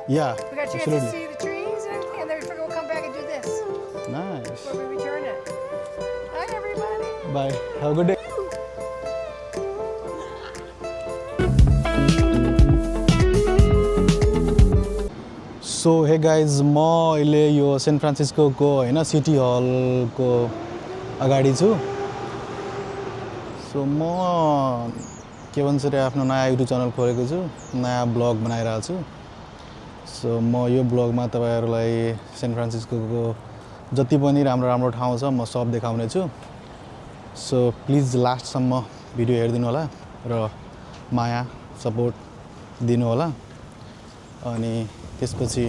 Yeah, We got a chance to absolutely. see the trees and everything, and then we figure we'll come back and do this Nice. before we return it. Hi, everybody. Bye. Have a good day. So hey guys म अहिले यो saint फ्रान्सिस्कोको होइन city हलको अगाडि छु so म के भन्छ अरे आफ्नो नयाँ युट्युब च्यानल खोलेको छु नयाँ ब्लग बनाइरहेको छु सो म यो ब्लगमा तपाईँहरूलाई सेन्ट फ्रान्सिस्कोको जति पनि राम्रो राम्रो ठाउँ छ म सब देखाउने छु सो प्लिज लास्टसम्म भिडियो हेरिदिनु होला र माया सपोर्ट दिनु होला अनि त्यसपछि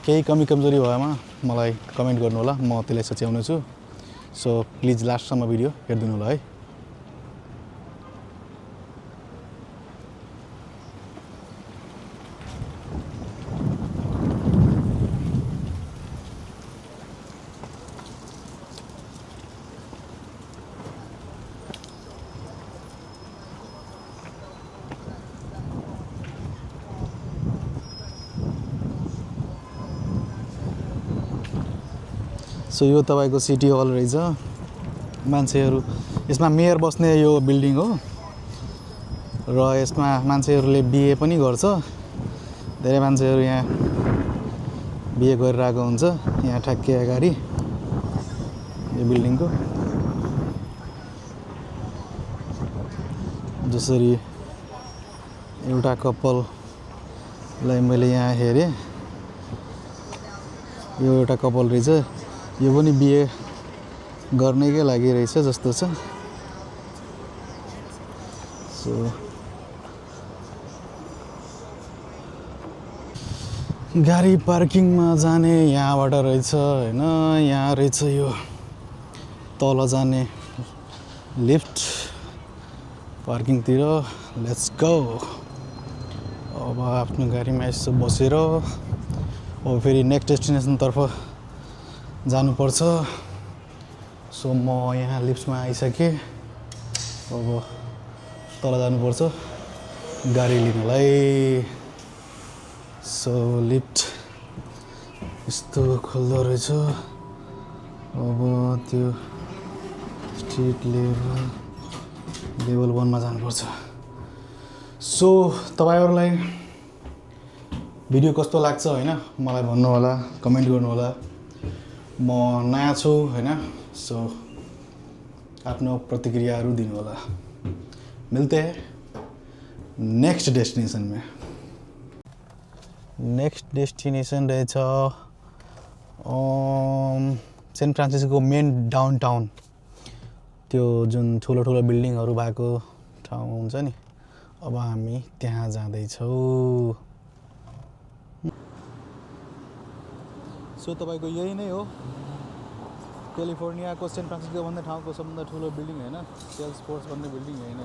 केही कमी कमजोरी भएमा मलाई कमेन्ट गर्नु होला म त्यसलाई सच्याउने छु सो प्लिज लास्टसम्म भिडियो हेरिदिनु होला है सो यो तपाईँको सिटी हल रहेछ मान्छेहरू यसमा मेयर बस्ने यो बिल्डिङ हो र यसमा मान्छेहरूले बिहे पनि गर्छ धेरै मान्छेहरू यहाँ बिहे गरिरहेको हुन्छ यहाँ ठ्याक्कै अगाडि यो बिल्डिङको जसरी एउटा कपाललाई मैले यहाँ हेरेँ यो एउटा कपाल रहेछ यो पनि बिहे गर्नैकै लागि रहेछ जस्तो छ सो गाडी पार्किङमा जाने यहाँबाट रहेछ होइन यहाँ रहेछ यो तल जाने लिफ्ट पार्किङतिर लेट्स गो अब आफ्नो गाडीमा यसो बसेर अब फेरि नेक्स्ट डेस्टिनेसनतर्फ जानुपर्छ सो म यहाँ लिफ्टमा आइसकेँ अब तल जानुपर्छ गाडी लिनलाई सो लिफ्ट यस्तो खोल्दो रहेछ अब त्यो स्ट्रिट लेभल 1 मा जानुपर्छ सो तपाईहरुलाई भिडियो कस्तो लाग्छ हैन मलाई भन्नु होला कमेन्ट गर्नु होला म नयाँ छु हैन सो आफ्नो प्रतिक्रियाहरु दिनु होला मिलते हैं नेक्स्ट डेस्टिनेसन में नेक्स्ट डेस्टिनेसन रहेछ सेन्ट फ्रान्सिस्को मेन डाउनटाउन त्यो जुन ठुलो ठुलो बिल्डिङहरु भएको ठाउँ हुन्छ नि अब हामी त्यहाँ जाँदै छौं सो तपाईको यही नै हो क्यालिफोर्नियाको सेन्ट फ्रान्सिस्को भन्ने ठाउँको सबभन्दा ठुलो बिल्डिङ हैन सेल्सफोर्स भन्ने बिल्डिङ हैन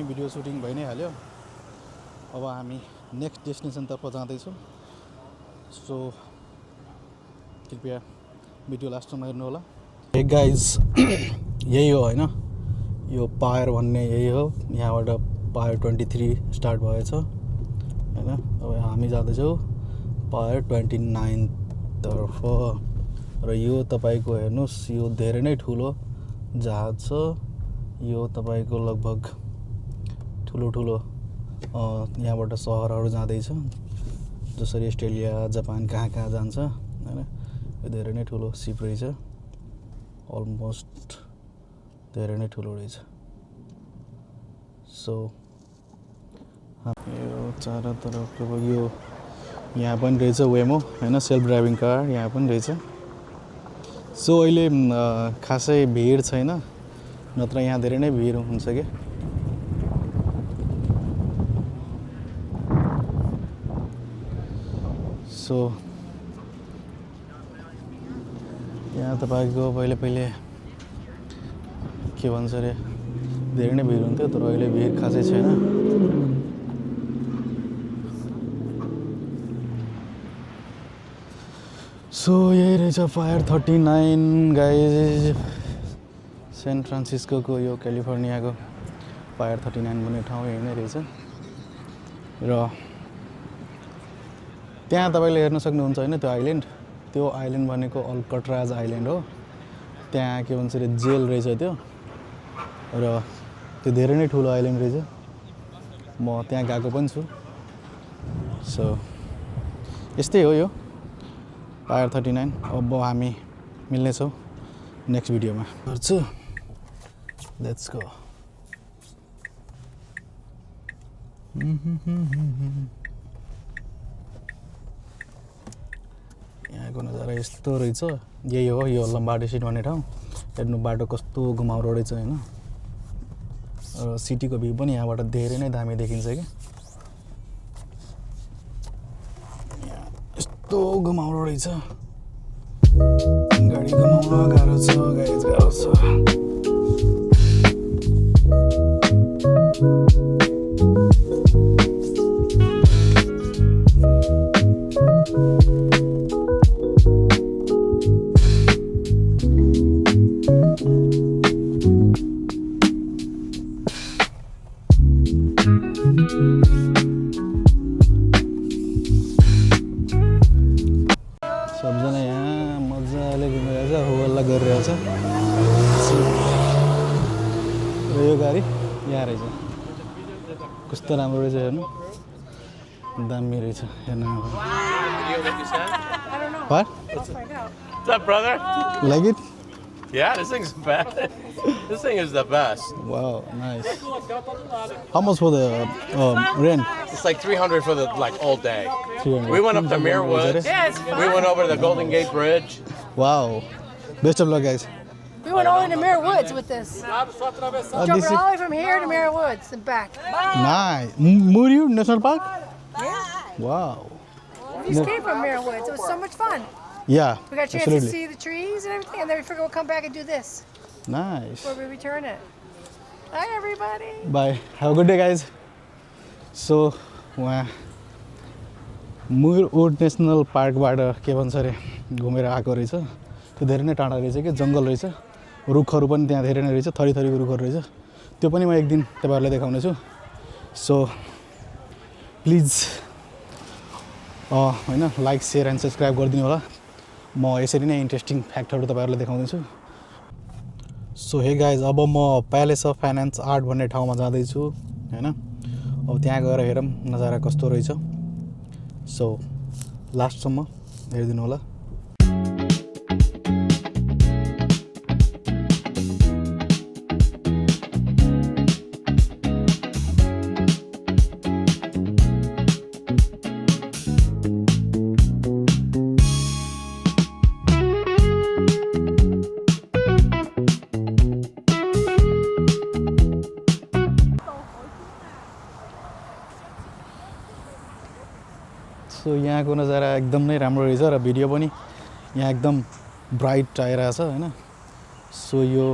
भिडियो सुटिङ भइ नै हाल्यो अब हामी नेक्स्ट डेस्टिनेसन तर्फ जाँदै छौं सो कृपया भिडियो लास्टसम्म हेर्नु होला हे गाइज यही हो हैन यो पायर भन्ने यही हो यहाँबाट पायर 23 स्टार्ट भएछ हैन अब हामी जाँदै छौं पायर 29 तर्फ र यो तपाईको हेर्नुस् यो धेरै नै ठुलो जहाज छ यो तपाईको लगभग ठुलो ठुलो यहाँबाट सहरहरु जाँदैछ जसरी अस्ट्रेलिया जापान कहाँ जान्छ हैन यो धेरै नै ठुलो सिप रहेछ अलमोस्ट धेरै नै ठुलो रहेछ सो यो चारैतर्फको यो यहाँ पनि रहेछ वेमो होइन, सेल्फ ड्राइभिङ कार यहाँ पनि रहेछ। सो अहिले खासै भिड छैन, नत्र यहाँ धेरै नै भिड हुन्छ कि। सो यहाँ तपाईँको पहिले के भन्छ अरे धेरै नै भिड हुन्थ्यो, तर अहिले भिड खासै छैन। सो यही रहेछ फायर 39 गाइज, सेन फ्रान्सिस्को यो क्यालिफोर्नियाको फायर 39 भन्ने ठाउँ यही नै रहेछ। र त्यहाँ तपाईँले हेर्न सक्नुहुन्छ होइन त्यो आइल्यान्ड भनेको अल्कट्राज आइल्यान्ड हो। त्यहाँ के भन्छ अरे जेल रहेछ त्यो, र त्यो धेरै नै ठुलो आइल्यान्ड रहेछ। म त्यहाँ गएको पनि छु। सो यस्तै हो यो फायर 39। अब हामी मिल्नेछौँ नेक्स्ट भिडियोमा। गर्छु, लेट्स गो। यहाँको नजारा यस्तो रहेछ। यही हो यो लम्बाडे सिट भन्ने ठाउँ। हेर्नु बाटो कस्तो घुमाउरो रहेछ होइन। र सिटीको भ्यू पनि यहाँबाट धेरै नै दामी देखिन्छ कि। यहाँ यस्तो घुमाउरो रहेछ, गाडी घुमाउन गाह्रो छ गाइज, गाह्रो छ। सबजना यहाँ मजाले घुमिरहेछ, होहल्ला गरिरहेछ। र यो गाडी यहाँ रहेछ, कस्तो राम्रो रहेछ हेर्नु, दामी रहेछ हेर्नु। What? What's up, brother? Like it? Yeah, this thing's bad. This thing is the best. Wow, nice. How much for the rent? It's like 300 for the all day. 300. We went up to Muir Woods. Yeah, it's We went over the Golden Gate Bridge. Wow. Best of luck, guys. We went all into Muir Woods with this. This Jumping is all the way from here to Muir Woods and back. nice. Muir National Park? Wow. We just came from Muir Woods. It was so much fun. Yeah, We got a chance absolutely. to see the trees and everything, and then we figured we'll come back and do this Nice. before we return it. Hi, everybody. Bye. Have a good day, guys. So, वहाँ मुर would national पार्कबाट के भन्छ अरे घुमेर आएको रहेछ। त्यो धेरै नै टाढा रहेछ कि, जङ्गल रहेछ, रुखहरू पनि त्यहाँ धेरै नै रहेछ, थरी थरीको रुखहरू रहेछ। त्यो पनि म एक दिन तपाईँहरूलाई देखाउनेछु। सो प्लिज होइन लाइक सेयर एन्ड सब्सक्राइब गरिदिनु होला। म यसरी नै इन्ट्रेस्टिङ फ्याक्टहरू तपाईँहरूलाई देखाउँदैछु। सो हे गाइज, अब म प्यालेस अफ फाइनेन्स आर्ट भन्ने ठाउँमा जाँदैछु होइन। अब त्यहाँ गएर हेरौँ नजारा कस्तो रहेछ। सो लास्टसम्म हेरिदिनु होला। सो यहाँको नजारा एकदम नै राम्रो रहेछ र भिडियो पनि यहाँ एकदम ब्राइट आइरहेछ होइन। सो यो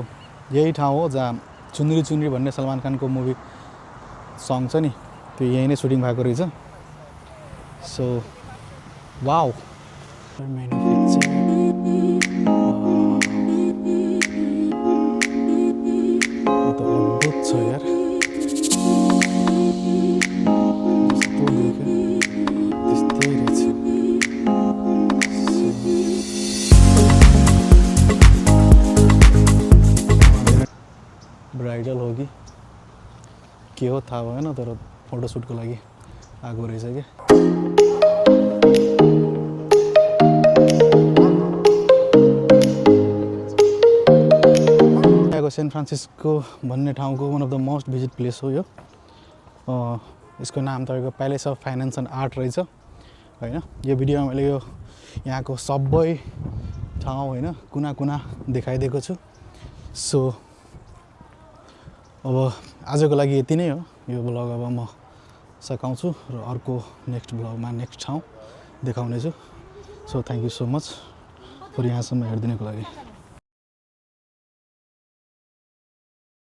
यही ठाउँ हो जहाँ चुनरी चुनरी भन्ने सलमान खानको मुभी सङ छ नि, त्यो यही नै सुटिङ भएको रहेछ। सो वाउ, अद्भुत छ यार। ब्राइडल हो कि के हो थाहा भएन, तर फोटोसुटको लागि आएको रहेछ क्या। यहाँको सेन फ्रान्सिस्को भन्ने ठाउँको one of the most visit place हो यो। यसको नाम तपाईँको palace of finance and art रहेछ होइन। यो भिडियोमा मैले यो यहाँको सबै ठाउँ होइन कुना कुना देखाइदिएको छु। सो अब आजको लागि यति नै हो। यो ब्लग अब म सकाउँछु र अर्को नेक्स्ट ब्लगमा नेक्स्ट ठाउँ देखाउनेछु। So thank you so much for यहाँसम्म हेरिदिनुको लागि।